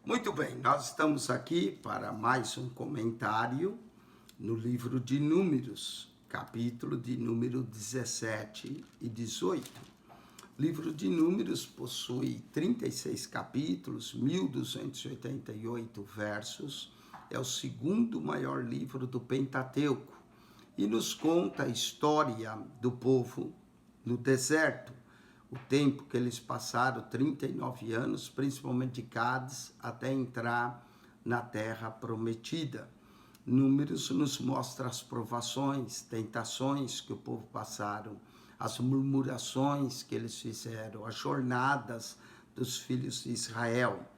Muito bem, nós estamos aqui para mais um comentário no livro de Números, capítulo de número 17 e 18. O livro de Números possui 36 capítulos, 1288 versos, é o segundo maior livro do Pentateuco e nos conta a história do povo no deserto, o tempo que eles passaram, 39 anos, principalmente de Cádiz, até entrar na terra prometida. Números nos mostra as provações, tentações que o povo passaram, as murmurações que eles fizeram, as jornadas dos filhos de Israel.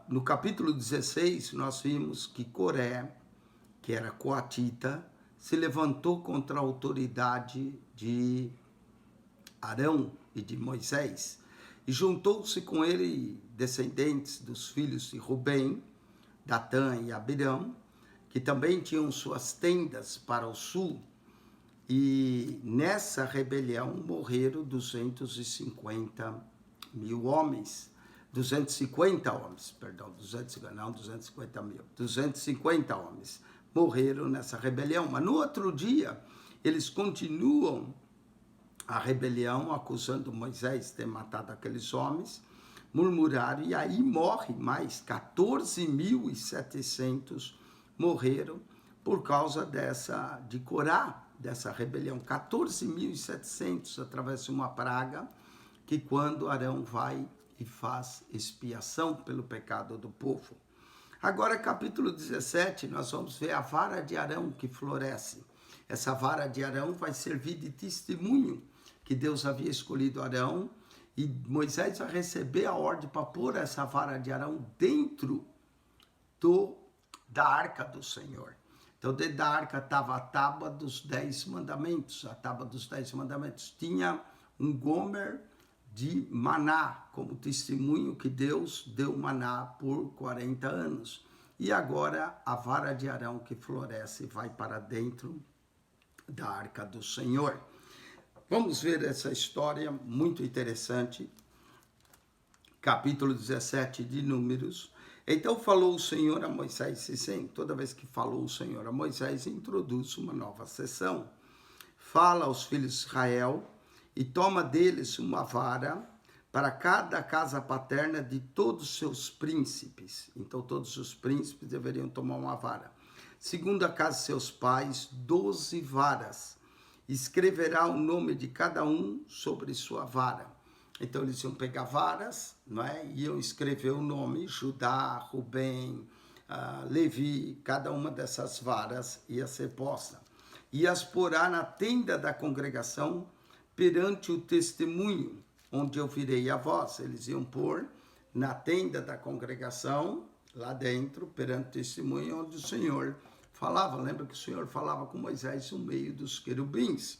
No capítulo 16, nós vimos que Coré, que era coatita, se levantou contra a autoridade de Arão e de Moisés, e juntou-se com ele descendentes dos filhos de Rubem, Datã e Abirão, que também tinham suas tendas para o sul, e nessa rebelião morreram 250 mil homens, 250 homens, perdão, 250 mil, 250 homens morreram nessa rebelião, mas no outro dia eles continuam a rebelião, acusando Moisés de ter matado aqueles homens, murmuraram, e aí morre mais, 14.700 morreram por causa de Corá, dessa rebelião. 14.700 através de uma praga, que quando Arão vai e faz expiação pelo pecado do povo. Agora, capítulo 17, nós vamos ver a vara de Arão que floresce. Essa vara de Arão vai servir de testemunho que Deus havia escolhido Arão, e Moisés vai receber a ordem para pôr essa vara de Arão dentro da arca do Senhor. Então, dentro da arca estava a tábua dos 10 mandamentos. A tábua dos 10 mandamentos tinha um gomer de maná, como testemunho que Deus deu maná por 40 anos. E agora a vara de Arão que floresce vai para dentro da arca do Senhor. Vamos ver essa história muito interessante, capítulo 17 de Números. Então falou o Senhor a Moisés, e sim, toda vez que falou o Senhor a Moisés, introduz uma nova sessão. Fala aos filhos de Israel e toma deles uma vara para cada casa paterna de todos os seus príncipes. Então todos os príncipes deveriam tomar uma vara. Segundo a casa de seus pais, 12 varas. Escreverá o nome de cada um sobre sua vara. Então eles iam pegar varas, não é? E iam escrever o nome, Judá, Rubem, Levi, cada uma dessas varas ia ser posta. E as porá na tenda da congregação perante o testemunho, onde eu virei a voz. Eles iam pôr na tenda da congregação, lá dentro, perante o testemunho, onde o Senhor falava. Lembra que o Senhor falava com Moisés no meio dos querubins.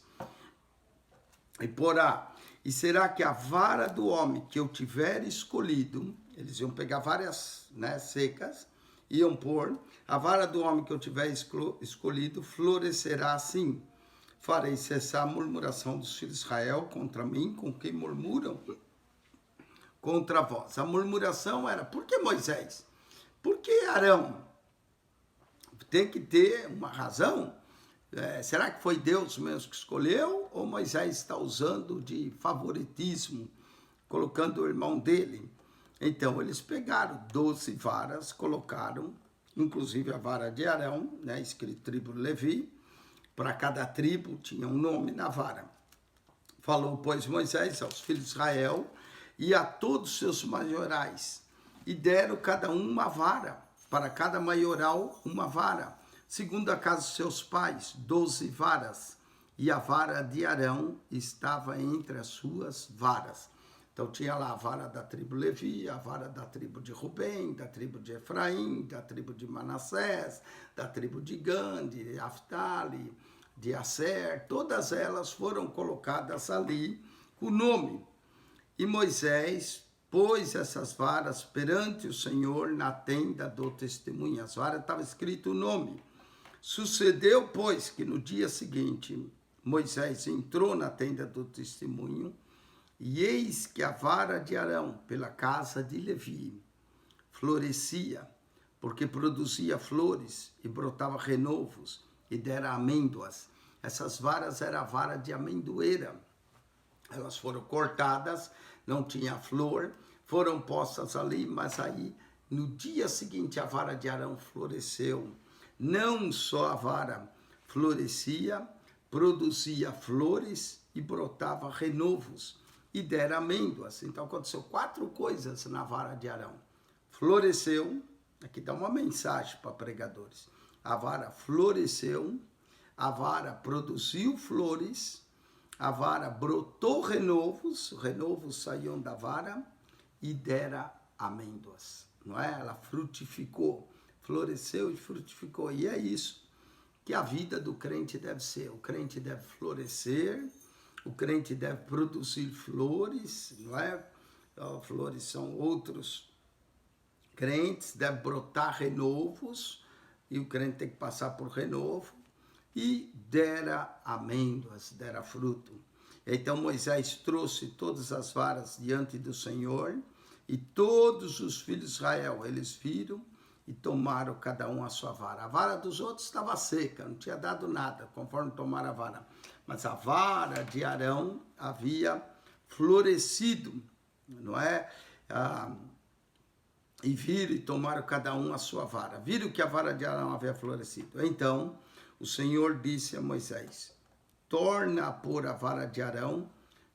E porá, e será que a vara do homem que eu tiver escolhido, eles iam pegar várias secas, iam pôr, a vara do homem que eu tiver escolhido florescerá assim. Farei cessar a murmuração dos filhos de Israel contra mim, com quem murmuram contra vós. A murmuração era, por que Moisés? Por que Arão? Tem que ter uma razão. Será que foi Deus mesmo que escolheu? Ou Moisés está usando de favoritismo, colocando o irmão dele? Então, eles pegaram 12 varas, colocaram, inclusive a vara de Arão, escrito tribo Levi, para cada tribo tinha um nome na vara. Falou, pois, Moisés aos filhos de Israel e a todos os seus maiorais, e deram cada um uma vara, para cada maioral uma vara, segundo a casa de seus pais, 12 varas, e a vara de Arão estava entre as suas varas. Então tinha lá a vara da tribo Levi, a vara da tribo de Rubem, da tribo de Efraim, da tribo de Manassés, da tribo de Gad, de Naftali, de Aser, todas elas foram colocadas ali com o nome. E Moisés pôs essas varas perante o Senhor na tenda do testemunho. As varas estava escrito o nome. Sucedeu, pois, que no dia seguinte Moisés entrou na tenda do testemunho, e eis que a vara de Arão, pela casa de Levi, florescia, porque produzia flores e brotava renovos e dera amêndoas. Essas varas eram a vara de amendoeira. Elas foram cortadas, não tinha flor, foram postas ali, mas aí no dia seguinte a vara de Arão floresceu. Não só a vara florescia, produzia flores e brotava renovos e dera amêndoas. Então aconteceu 4 coisas na vara de Arão. Floresceu, aqui dá uma mensagem para pregadores. A vara floresceu, a vara produziu flores, a vara brotou renovos saíam da vara e dera amêndoas, não é? Ela frutificou, floresceu e frutificou. E é isso que a vida do crente deve ser. O crente deve florescer, o crente deve produzir flores, não é? Flores são outros crentes, deve brotar renovos, e o crente tem que passar por renovo, e dera amêndoas, dera fruto. Então Moisés trouxe todas as varas diante do Senhor, e todos os filhos de Israel, eles viram e tomaram cada um a sua vara. A vara dos outros estava seca, não tinha dado nada, conforme tomaram a vara. Mas a vara de Arão havia florescido, não é? E viram e tomaram cada um a sua vara. Viram que a vara de Arão havia florescido. Então o Senhor disse a Moisés: torna a pôr a vara de Arão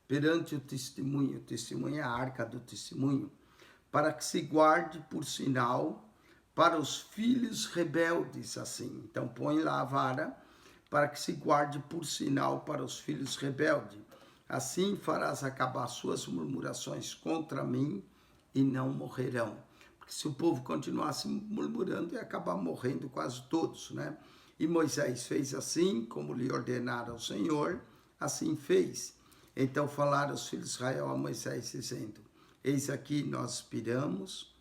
perante o testemunho. O testemunho é a arca do testemunho, para que se guarde por sinal para os filhos rebeldes, assim. Então põe lá a vara, para que se guarde por sinal para os filhos rebeldes. Assim farás acabar suas murmurações contra mim e não morrerão. Porque se o povo continuasse murmurando, ia acabar morrendo quase todos, né? E Moisés fez assim, como lhe ordenara o Senhor, assim fez. Então falaram os filhos de Israel a Moisés, dizendo: eis aqui nós perecemos,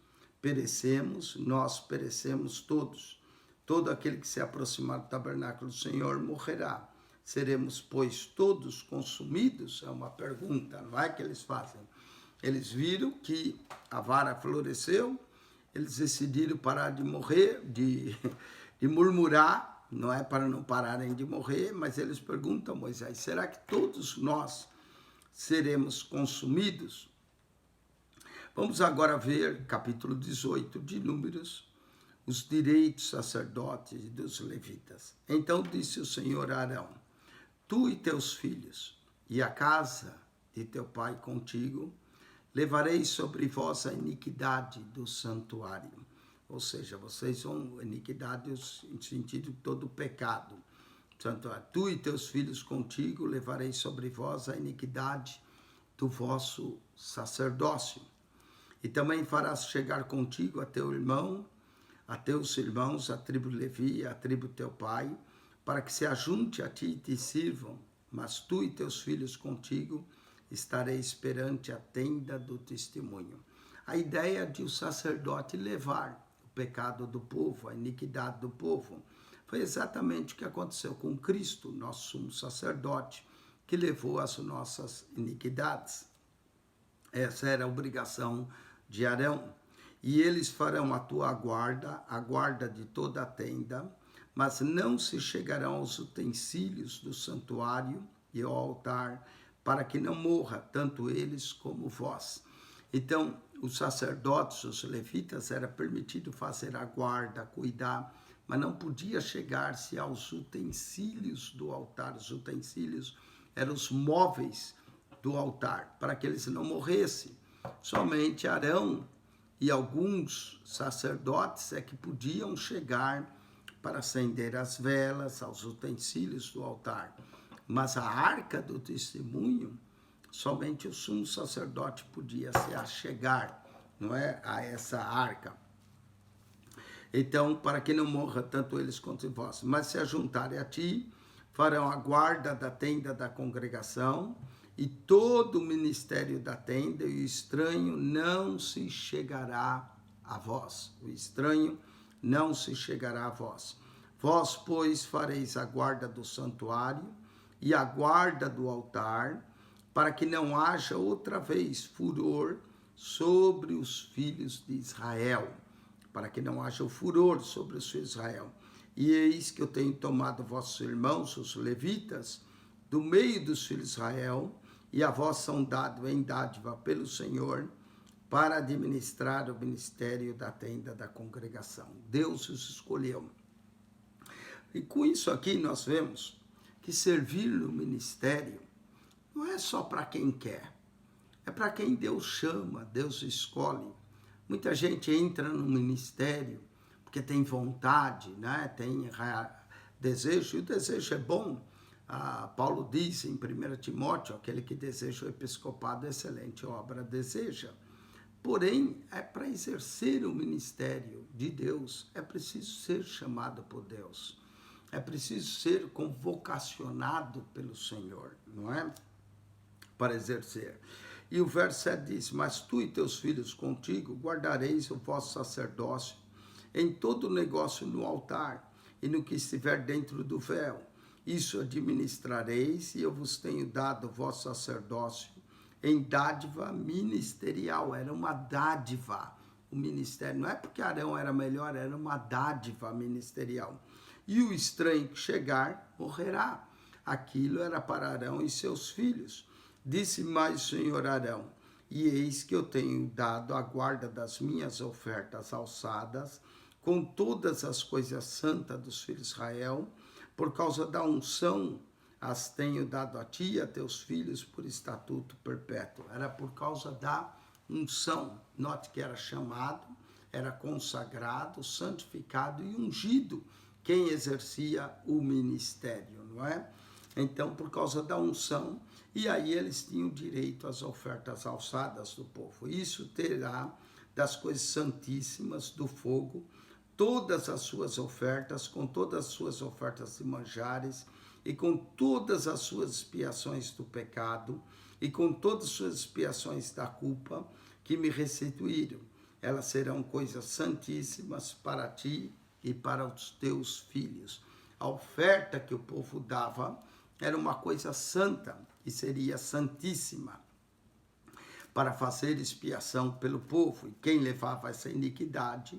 nós perecemos todos. Todo aquele que se aproximar do tabernáculo do Senhor morrerá. Seremos, pois, todos consumidos? É uma pergunta, não é que eles fazem. Eles viram que a vara floresceu, eles decidiram parar de morrer, de murmurar, não é para não pararem de morrer, mas eles perguntam a Moisés: será que todos nós seremos consumidos? Vamos agora ver capítulo 18 de Números, os direitos sacerdotes e dos levitas. Então disse o Senhor a Arão: tu e teus filhos, e a casa de teu pai contigo, levarei sobre vós a iniquidade do santuário. Ou seja, vocês vão, iniquidade no sentido de todo pecado. Santuário. Tu e teus filhos contigo, levarei sobre vós a iniquidade do vosso sacerdócio. E também farás chegar contigo a teu irmão, a teus irmãos, a tribo Levi, a tribo teu pai, para que se ajunte a ti e te sirvam. Mas tu e teus filhos contigo estareis perante a tenda do testemunho. A ideia de o sacerdote levar o pecado do povo, a iniquidade do povo, foi exatamente o que aconteceu com Cristo, nosso sumo sacerdote, que levou as nossas iniquidades. Essa era a obrigação de Arão. E eles farão a tua guarda, a guarda de toda a tenda, mas não se chegarão aos utensílios do santuário e ao altar, para que não morra tanto eles como vós. Então, os sacerdotes, os levitas, era permitido fazer a guarda, cuidar, mas não podia chegar-se aos utensílios do altar. Os utensílios eram os móveis do altar, para que eles não morressem. Somente Arão e alguns sacerdotes é que podiam chegar para acender as velas, aos utensílios do altar. Mas a arca do testemunho, somente o sumo sacerdote podia se achegar, não é, a essa arca. Então, para que não morra tanto eles quanto vós, mas se ajuntarem a ti, farão a guarda da tenda da congregação e todo o ministério da tenda, e o estranho não se chegará a vós. O estranho não se chegará a vós. Vós, pois, fareis a guarda do santuário e a guarda do altar, para que não haja outra vez furor sobre os filhos de Israel. para que não haja o furor sobre o seu Israel. E eis que eu tenho tomado vossos irmãos, os levitas, do meio dos filhos de Israel, e a vós são dados em dádiva pelo Senhor, para administrar o ministério da tenda da congregação. Deus os escolheu. E com isso aqui nós vemos que servir no ministério não é só para quem quer, é para quem Deus chama, Deus escolhe. Muita gente entra no ministério porque tem vontade, né? Tem desejo, e o desejo é bom. Paulo diz em 1 Timóteo, aquele que deseja o episcopado, excelente obra deseja. Porém, é para exercer o ministério de Deus, é preciso ser chamado por Deus. É preciso ser convocacionado pelo Senhor, não é? Para exercer. E o verso 7 diz, mas tu e teus filhos contigo guardareis o vosso sacerdócio em todo negócio no altar e no que estiver dentro do véu. Isso administrareis e eu vos tenho dado o vosso sacerdócio em dádiva ministerial. Era uma dádiva o ministério. Não é porque Arão era melhor, era uma dádiva ministerial. E o estranho que chegar morrerá. Aquilo era para Arão e seus filhos. Disse mais o Senhor Arão, e eis que eu tenho dado a guarda das minhas ofertas alçadas, com todas as coisas santas dos filhos de Israel, por causa da unção, as tenho dado a ti e a teus filhos por estatuto perpétuo. Era por causa da unção. Note que era chamado, era consagrado, santificado e ungido quem exercia o ministério, não é? Então, por causa da unção, e aí eles tinham direito às ofertas alçadas do povo. Isso terá das coisas santíssimas do fogo, todas as suas ofertas, com todas as suas ofertas de manjares, e com todas as suas expiações do pecado, e com todas as suas expiações da culpa, que me restituíram. Elas serão coisas santíssimas para ti e para os teus filhos. A oferta que o povo dava era uma coisa santa, e seria santíssima, para fazer expiação pelo povo. E quem levava essa iniquidade,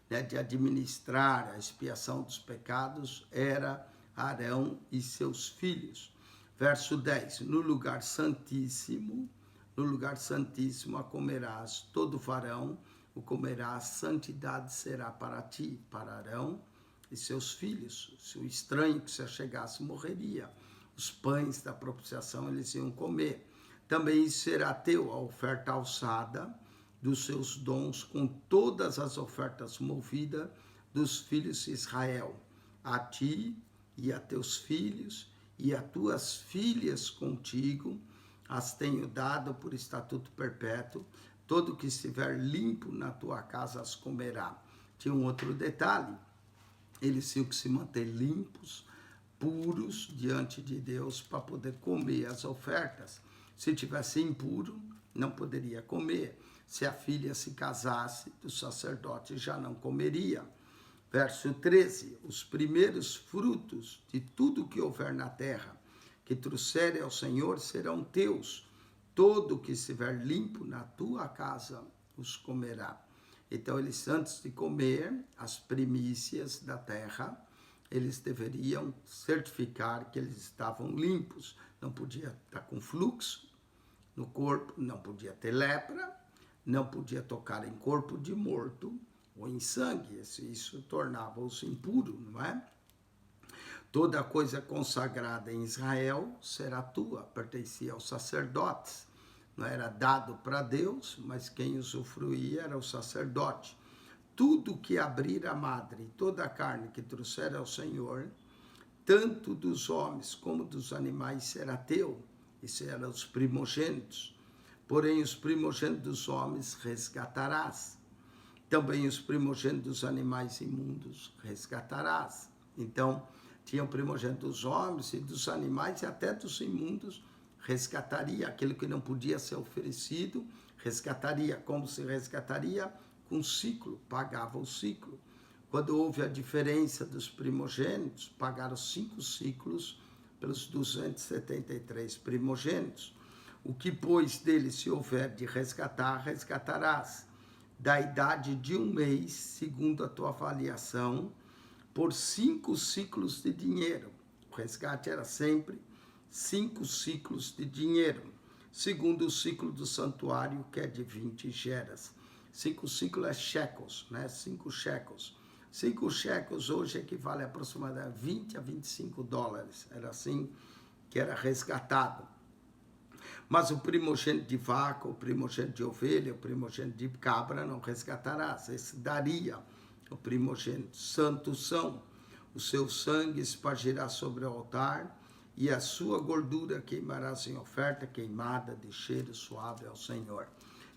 né, de administrar a expiação dos pecados, era Arão e seus filhos. Verso 10, no lugar santíssimo a comerás, todo varão o comerás, santidade será para ti, para Arão e seus filhos. Se o estranho que se achegasse morreria, os pães da propiciação eles iam comer. Também será teu a oferta alçada dos seus dons, com todas as ofertas movidas dos filhos de Israel. A ti e a teus filhos e a tuas filhas contigo, as tenho dado por estatuto perpétuo, todo que estiver limpo na tua casa as comerá. Tinha um outro detalhe, eles tinham que se manter limpos, puros diante de Deus para poder comer as ofertas. Se tivesse impuro, não poderia comer. Se a filha se casasse, o sacerdote já não comeria. Verso 13, os primeiros frutos de tudo que houver na terra, que trouxerem ao Senhor, serão teus. Todo que estiver limpo na tua casa os comerá. Então, eles, antes de comer as primícias da terra, eles deveriam certificar que eles estavam limpos. Não podia estar com fluxo no corpo, não podia ter lepra, não podia tocar em corpo de morto ou em sangue. Isso tornava-os impuros, não é? Toda coisa consagrada em Israel será tua, pertencia aos sacerdotes. Não era dado para Deus, mas quem usufruía era o sacerdote. Tudo que abrir a madre, toda a carne que trouxer ao Senhor, tanto dos homens como dos animais, será teu. Isso eram os primogênitos. Porém, os primogênitos dos homens resgatarás. Também os primogênitos dos animais imundos resgatarás. Então, tinha o primogênito dos homens e dos animais e até dos imundos, resgataria aquilo que não podia ser oferecido, resgataria. Como se resgataria? Com ciclo, pagava o ciclo. Quando houve a diferença dos primogênitos, pagaram 5 ciclos pelos 273 primogênitos. O que, pois, dele se houver de resgatar, resgatarás. da idade de 1 mês, segundo a tua avaliação, por 5 ciclos de dinheiro. O resgate era sempre 5 ciclos de dinheiro, segundo o ciclo do santuário, que é de 20 geras. 5 ciclos é shekels, né? 5 shekels. 5 shekels hoje equivale a aproximadamente 20 a 25 dólares. Era assim que era resgatado. Mas o primogênito de vaca, o primogênito de ovelha, o primogênito de cabra não resgatarás. Esse daria o primogênito. Santos são. O seu sangue espargirá sobre o altar e a sua gordura queimarás em oferta queimada de cheiro suave ao Senhor.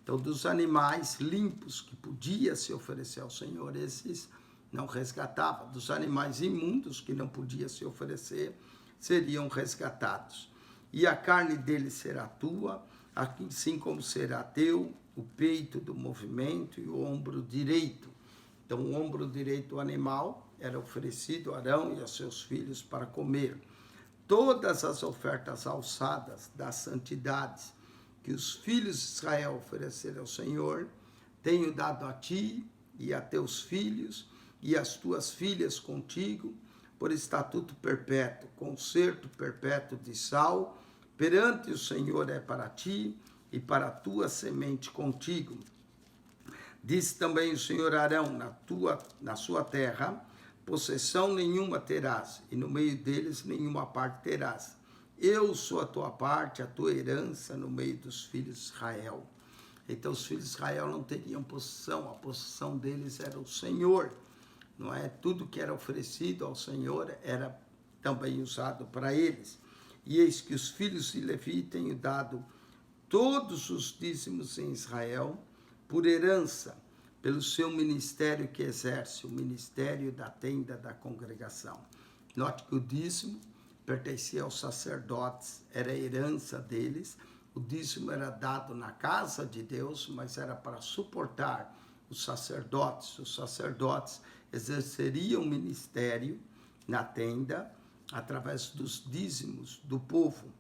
Então, dos animais limpos que podia se oferecer ao Senhor, esses não resgatava. Dos animais imundos que não podia se oferecer, seriam resgatados. E a carne dele será tua, assim como será teu o peito do movimento e o ombro direito. Então, o ombro direito do animal era oferecido a Arão e a seus filhos para comer. Todas as ofertas alçadas das santidades que os filhos de Israel ofereceram ao Senhor, tenho dado a ti e a teus filhos e as tuas filhas contigo, por estatuto perpétuo, concerto perpétuo de sal, perante o Senhor é para ti e para a tua semente contigo. Disse também o Senhor Arão, na sua terra, possessão nenhuma terás, e no meio deles nenhuma parte terás. Eu sou a tua parte, a tua herança no meio dos filhos de Israel. Então os filhos de Israel não teriam possessão, a possessão deles era o Senhor. Não é? Tudo que era oferecido ao Senhor era também usado para eles. E eis que os filhos de Levi têm dado todos os dízimos em Israel por herança, pelo seu ministério que exerce, o ministério da tenda da congregação. Note que o dízimo pertencia aos sacerdotes, era a herança deles. O dízimo era dado na casa de Deus, mas era para suportar os sacerdotes. Os sacerdotes exerceriam o ministério na tenda através dos dízimos do povo.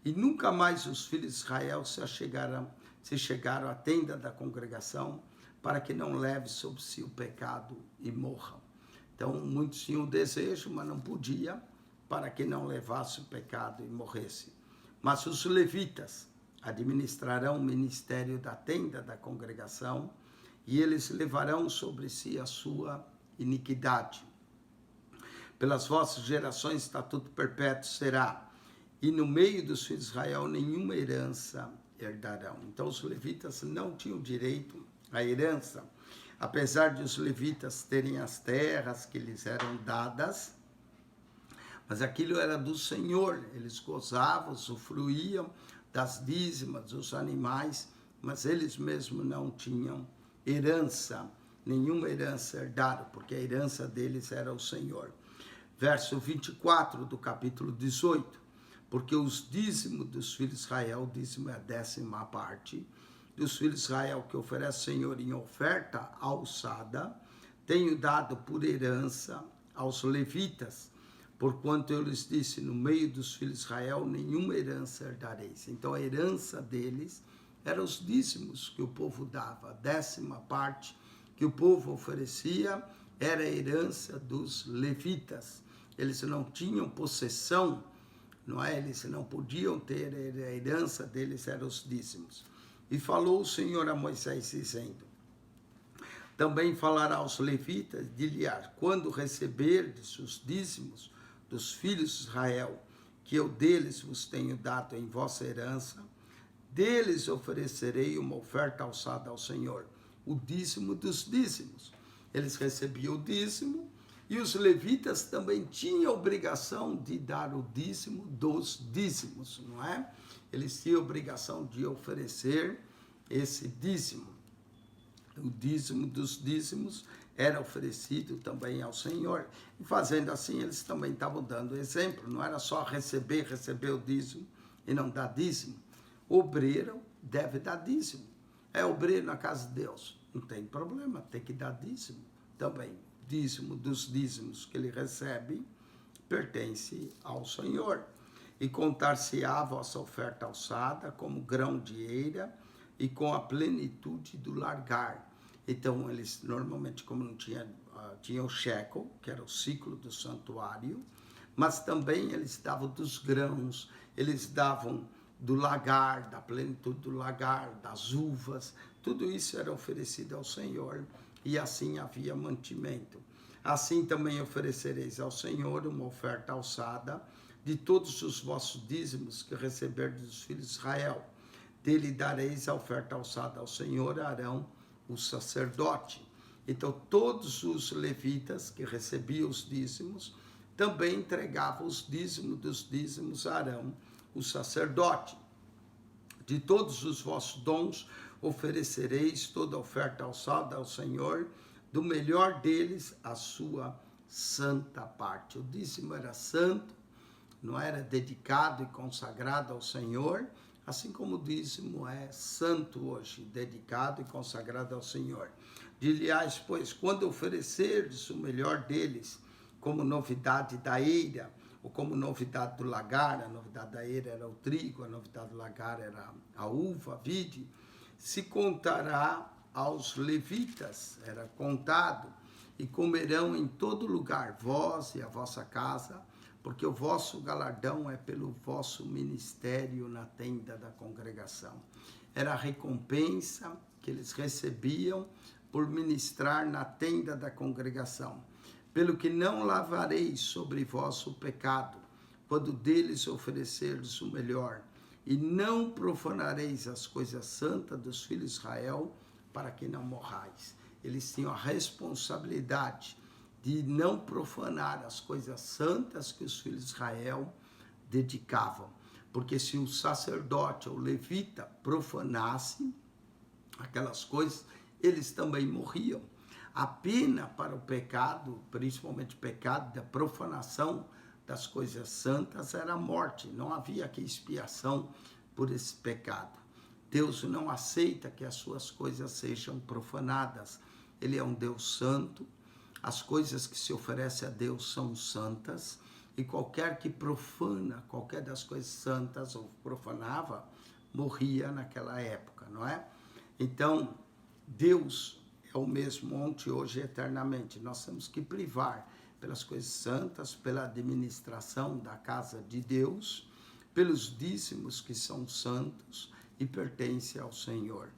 E nunca mais os filhos de Israel se chegaram à tenda da congregação para que não leve sobre si o pecado e morram. Então, muitos tinham desejo, mas não podia, para que não levasse o pecado e morresse. Mas os levitas administrarão o ministério da tenda da congregação e eles levarão sobre si a sua iniquidade. Pelas vossas gerações, estatuto perpétuo será, e no meio dos filhos de Israel nenhuma herança herdarão. Então os levitas não tinham direito à herança, apesar de os levitas terem as terras que lhes eram dadas, mas aquilo era do Senhor, eles gozavam, usufruíam das dízimas, dos animais, mas eles mesmos não tinham herança, nenhuma herança herdaram, porque a herança deles era o Senhor. Verso 24 do capítulo 18, porque os dízimos dos filhos de Israel, o dízimo é a 10ª parte, dos filhos de Israel que oferece o Senhor em oferta alçada, tenho dado por herança aos levitas, porquanto eu lhes disse, no meio dos filhos de Israel, nenhuma herança herdareis. Então a herança deles eram os dízimos que o povo dava, a 10ª parte que o povo oferecia era a herança dos levitas. Eles não tinham possessão, não é? Eles não podiam ter, a herança deles eram os dízimos. E falou o Senhor a Moisés, dizendo, também falará aos levitas, dir-lhe-á, quando receberdes os dízimos dos filhos de Israel, que eu deles vos tenho dado em vossa herança, deles oferecerei uma oferta alçada ao Senhor, o dízimo dos dízimos. Eles recebiam o dízimo, e os levitas também tinham a obrigação de dar o dízimo dos dízimos, não é? Eles tinham a obrigação de oferecer esse dízimo. O dízimo dos dízimos era oferecido também ao Senhor. E fazendo assim, eles também estavam dando exemplo. Não era só receber o dízimo e não dar dízimo. O obreiro deve dar dízimo. É obreiro na casa de Deus. Não tem problema, tem que dar dízimo também. Dízimo dos dízimos que ele recebe pertence ao Senhor. E contar-se-á a vossa oferta alçada como grão de eira e com a plenitude do largar. Então, eles normalmente, como não tinha o shekel, que era o ciclo do santuário, mas também eles davam dos grãos, eles davam do lagar, da plenitude do lagar, das uvas, tudo isso era oferecido ao Senhor, e assim havia mantimento. Assim também oferecereis ao Senhor uma oferta alçada de todos os vossos dízimos que receberdes dos filhos de Israel. Dele dareis a oferta alçada ao Senhor, Arão, o sacerdote. Então, todos os levitas que recebiam os dízimos, também entregavam os dízimos dos dízimos a Arão, o sacerdote. De todos os vossos dons, oferecereis toda oferta alçada ao Senhor, do melhor deles, a sua santa parte. O dízimo era santo, não era dedicado e consagrado ao Senhor, assim como o dízimo é santo hoje, dedicado e consagrado ao Senhor. Dir-lhe-ás, pois, quando oferecerdes o melhor deles, como novidade da eira, ou como novidade do lagar, a novidade da eira era o trigo, a novidade do lagar era a uva, a vide, se contará aos levitas, era contado, e comerão em todo lugar, vós e a vossa casa, porque o vosso galardão é pelo vosso ministério na tenda da congregação. Era a recompensa que eles recebiam por ministrar na tenda da congregação. Pelo que não lavareis sobre vós o pecado, quando deles oferecerdes o melhor, e não profanareis as coisas santas dos filhos de Israel, para que não morrais. Eles tinham a responsabilidade de não profanar as coisas santas que os filhos de Israel dedicavam. Porque se o sacerdote ou levita profanasse aquelas coisas, eles também morriam. A pena para o pecado, principalmente o pecado da profanação das coisas santas, era a morte. Não havia aqui expiação por esse pecado. Deus não aceita que as suas coisas sejam profanadas. Ele é um Deus santo. As coisas que se oferecem a Deus são santas. E qualquer que profana qualquer das coisas santas ou profanava, morria naquela época, não é? Então, Deus é o mesmo ontem, hoje e eternamente. Nós temos que privar pelas coisas santas, pela administração da casa de Deus, pelos dízimos que são santos e pertencem ao Senhor,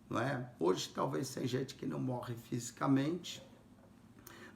não é? Hoje talvez tem gente que não morre fisicamente,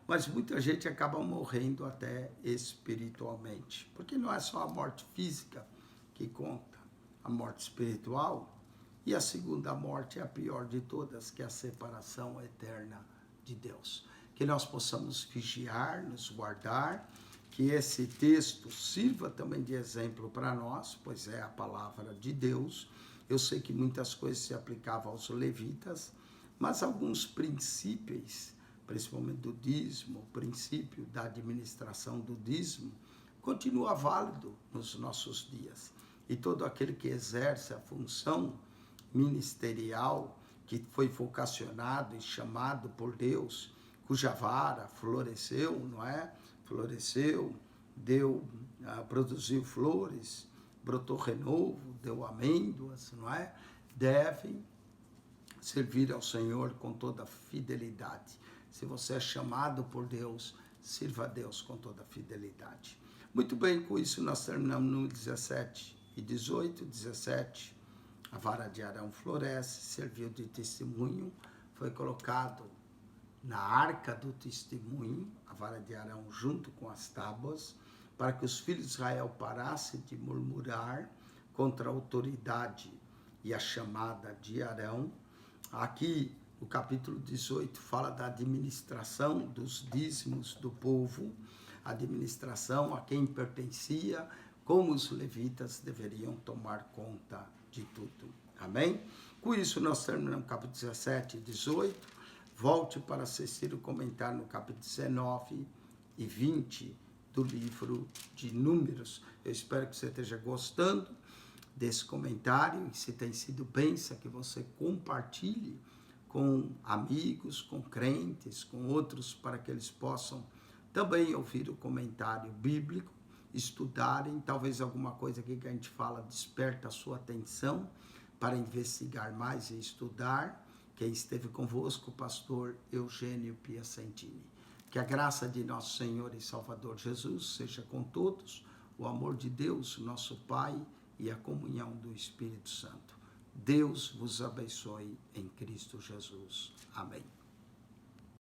mas muita gente acaba morrendo até espiritualmente, porque não é só a morte física que conta, a morte espiritual. E a segunda morte é a pior de todas, que é a separação eterna de Deus. Que nós possamos vigiar, nos guardar, que esse texto sirva também de exemplo para nós, pois é a palavra de Deus. Eu sei que muitas coisas se aplicavam aos levitas, mas alguns princípios, principalmente do dízimo, o princípio da administração do dízimo, continua válido nos nossos dias. E todo aquele que exerce a função ministerial, que foi vocacionado e chamado por Deus, cuja vara floresceu, não é? Floresceu, produziu flores, brotou renovo, deu amêndoas, não é? Devem servir ao Senhor com toda fidelidade. Se você é chamado por Deus, sirva a Deus com toda fidelidade. Muito bem, com isso nós terminamos no 17 e 18, 17. A vara de Arão floresce, serviu de testemunho, foi colocado na arca do testemunho, a vara de Arão junto com as tábuas, para que os filhos de Israel parassem de murmurar contra a autoridade e a chamada de Arão. Aqui, o capítulo 18 fala da administração dos dízimos do povo, administração a quem pertencia, como os levitas deveriam tomar conta de tudo. Amém? Com isso, nós terminamos o capítulo 17 e 18. Volte para assistir o comentário no capítulo 19 e 20 do livro de Números. Eu espero que você esteja gostando desse comentário, e se tem sido bênção, que você compartilhe com amigos, com crentes, com outros, para que eles possam também ouvir o comentário bíblico, estudarem, talvez alguma coisa aqui que a gente fala desperta a sua atenção para investigar mais e estudar. Quem esteve convosco, pastor Eugênio Piacentini. Que a graça de nosso Senhor e Salvador Jesus seja com todos, o amor de Deus, nosso Pai, e a comunhão do Espírito Santo. Deus vos abençoe em Cristo Jesus. Amém.